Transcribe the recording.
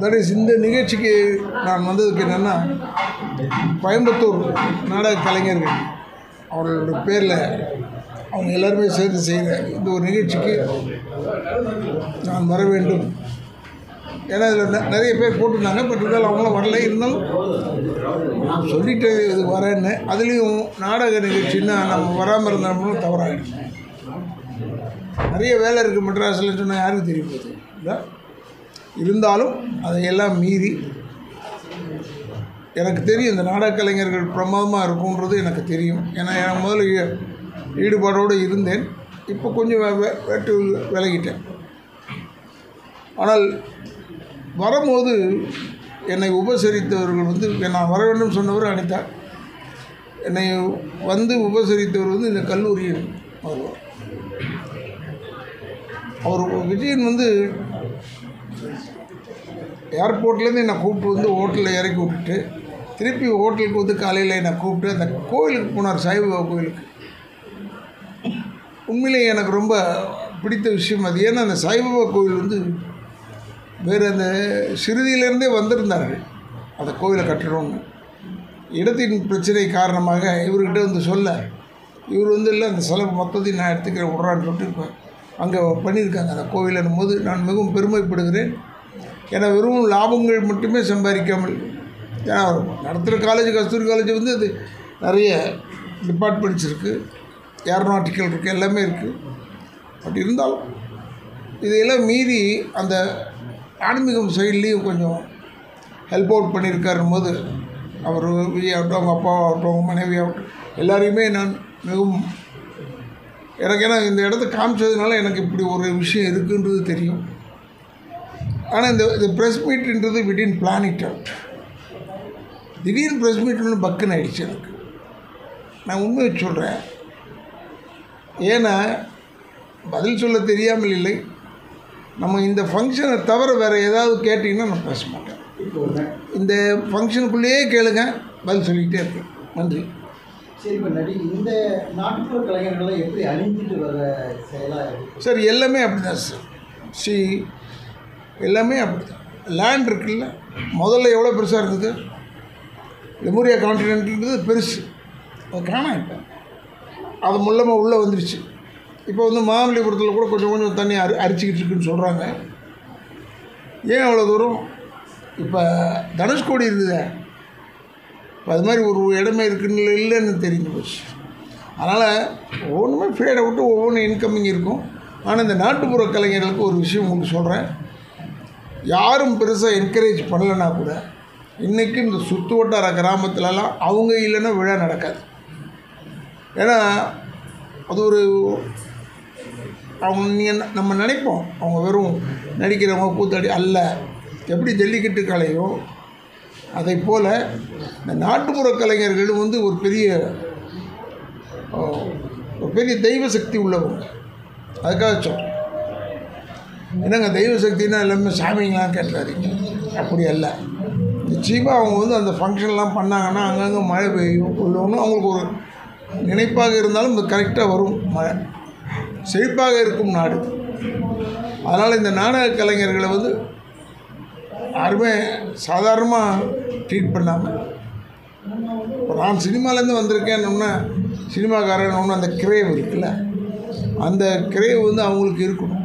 That is இந்த நிகழ்ச்சிக்கு நான் வந்ததுக்கு என்னென்னா, கோயம்புத்தூர் நாடக கலைஞர்கள் அவர்களோட பேரில் அவங்க எல்லாருமே சேர்ந்து செய்கிற இந்த ஒரு நிகழ்ச்சிக்கு நான் வர வேண்டும். ஏன்னா இதில் நிறைய பேர் போட்டிருந்தாங்க. பட் இருந்தாலும் அவங்களும் வரல. இருந்தாலும் சொல்லிட்டு இது வரேன்னு. அதுலேயும் நாடக நிகழ்ச்சின்னா நம்ம வராமல் இருந்தோம்னா தவறாகிடும். நிறைய வேலை இருக்குது மெட்ராஸில் சொன்னால் யாருக்கும் தெரிய போகுது இல்லை. இருந்தாலும் அதையெல்லாம் மீறி எனக்கு தெரியும் இந்த நாடக கலைஞர்கள் பிரமாதமாக இருக்குன்றது எனக்கு தெரியும். ஏன்னா எனக்கு முதல்ல ஈடுபாடோடு இருந்தேன். இப்போ கொஞ்சம் வெட்டு விலகிட்டேன். ஆனால் வரும்போது என்னை உபசரித்தவர்கள் வந்து நான் வர வேண்டும் சொன்னவர் அனிதா. என்னை வந்து உபசரித்தவர் வந்து இந்த கல்லூரியில் வருவார். அவர் விஜயன் வந்து ஏர்போர்ட்லேருந்து என்னை கூப்பிட்டு வந்து ஹோட்டலில் இறக்கி விட்டுட்டு திருப்பி ஹோட்டலுக்கு வந்து காலையில் என்னை கூப்பிட்டு அந்த கோயிலுக்கு போனார், சாய்பாபா கோயிலுக்கு. உண்மையிலேயே எனக்கு ரொம்ப பிடித்த விஷயம் அது. ஏன்னா அந்த சாய்பாபா கோயில் வந்து வேறு அந்த சிறுதியிலேருந்தே வந்திருந்தார்கள் அந்த கோயிலை கட்டணும்னு. இடத்தின் பிரச்சனை காரணமாக இவர்கிட்ட வந்து சொல்ல இவர் வந்து இல்லை அந்த செலவு மொத்தத்தையும் நான் எடுத்துக்கிறேன் விட்றான்னு சொல்லிட்டு இப்போ அங்கே பண்ணியிருக்காங்க அந்த கோயிலுன்னும் போது நான் மிகவும் பெருமைப்படுகிறேன். ஏன்னா வெறும் லாபங்கள் மட்டுமே சம்பாதிக்காமல், ஏன்னா நடத்துகிற காலேஜ் கஸ்தூரி காலேஜ் வந்து அது நிறைய டிபார்ட்மெண்ட்ஸ் இருக்குது, ஏரோநாட்டிக்கல் இருக்குது, எல்லாமே இருக்குது. பட் இருந்தாலும் இதையெல்லாம் மீறி அந்த ஆன்மீகம் சைட்லேயும் கொஞ்சம் ஹெல்ப் அவுட் பண்ணியிருக்காருன்னு போது அவர் விஜய் ஆகட்டும், அவங்க அப்பாவாகட்டும், அவங்க மனைவி ஆகட்டும், எல்லாரையுமே நான் மிகவும் எனக்கு ஏன்னா இந்த இடத்த காமிச்சதுனால எனக்கு இப்படி ஒரு விஷயம் இருக்குன்றது தெரியும். ஆனால் இந்த ப்ரெஸ் மீட்டுன்றது விடின் பிளான் இட் அவுட். திடீர்னு ப்ரெஸ் மீட்னு பக்குன்னு ஆகிடுச்சு எனக்கு. நான் உண்மையை சொல்கிறேன். ஏன்னா பதில் சொல்ல தெரியாமல் இல்லை. நம்ம இந்த ஃபங்க்ஷனை தவிர வேறு ஏதாவது கேட்டிங்கன்னா நான் பேச மாட்டேன். இந்த ஃபங்க்ஷனுக்குள்ளேயே கேளுங்க, பதில் சொல்லிக்கிட்டே இருக்கேன். நன்றி. சரி, இப்போ இந்த நாட்டுப்புற கலைஞர்களை எப்படி அழிஞ்சிட்டு வர செயலாக சார் எல்லாமே அப்படி தான் சார். எல்லாமே அப்படி தான். லேண்ட் இருக்குல்ல, முதல்ல எவ்வளோ பெருசாக இருந்தது, லெமூரியா கான்டினென்ட்ன்றது பெருசு, அது காணாம். இப்போ அது மூலமாக உள்ளே வந்துடுச்சு. இப்போ வந்து மாமல்லிபுரத்தில் கூட கொஞ்சம் கொஞ்சம் தண்ணி அரிச்சிக்கிட்டு இருக்குன்னு சொல்கிறாங்க. ஏன் அவ்வளோ தூரம்? இப்போ தனுஷ்கோடி இருக்குதே, இப்போ அது மாதிரி ஒரு இடமே இருக்குன்னு இல்லைன்னு தெரிஞ்சு போச்சு. அதனால் ஒவ்வொன்றுமே ஃபேட் அவுட்டு ஒவ்வொன்றும் இன்கமிங் இருக்கும். ஆனால் இந்த நாட்டுப்புற கலைஞர்களுக்கு ஒரு விஷயம் உங்களுக்கு சொல்கிறேன். யாரும் பெருசாக என்கரேஜ் பண்ணலைன்னா கூட இன்றைக்கும் இந்த சுற்று வட்டார கிராமத்துலலாம் அவங்க இல்லைன்னா விழா நடக்காது. ஏன்னா அது ஒரு அவங்க நம்ம நினைப்போம் அவங்க வெறும் நடிக்கிறவங்க கூத்தாடி அல்ல. எப்படி ஜல்லிக்கட்டு கலையோ அதை போல் இந்த நாட்டுப்புற கலைஞர்கள் வந்து ஒரு பெரிய தெய்வ சக்தி உள்ளவங்க. அதுக்காக சொல்கிறேன். என்னங்க தெய்வ சக்தின்னா எல்லாமே சாமிங்களாம் கேட்டுறாதீங்க, அப்படி அல்ல. நிச்சயமாக அவங்க வந்து அந்த ஃபங்க்ஷன்லாம் பண்ணாங்கன்னா அங்கங்கே மழை பெய்யும் உள்ளவொன்று அவங்களுக்கு ஒரு நினைப்பாக இருந்தாலும் இது கரெக்டாக வரும். மழை செழிப்பாக இருக்கும் நாடு. அதனால் இந்த நாடக கலைஞர்களை வந்து யாருமே சாதாரணமாக ட்ரீட் பண்ணாமல், இப்போ நான் சினிமாலேருந்து வந்திருக்கேன்னொன்னே சினிமாக்காரன்னு அந்த கிரேவ் இருக்குல்ல, அந்த கிரேவ் வந்து அவங்களுக்கு இருக்கணும்.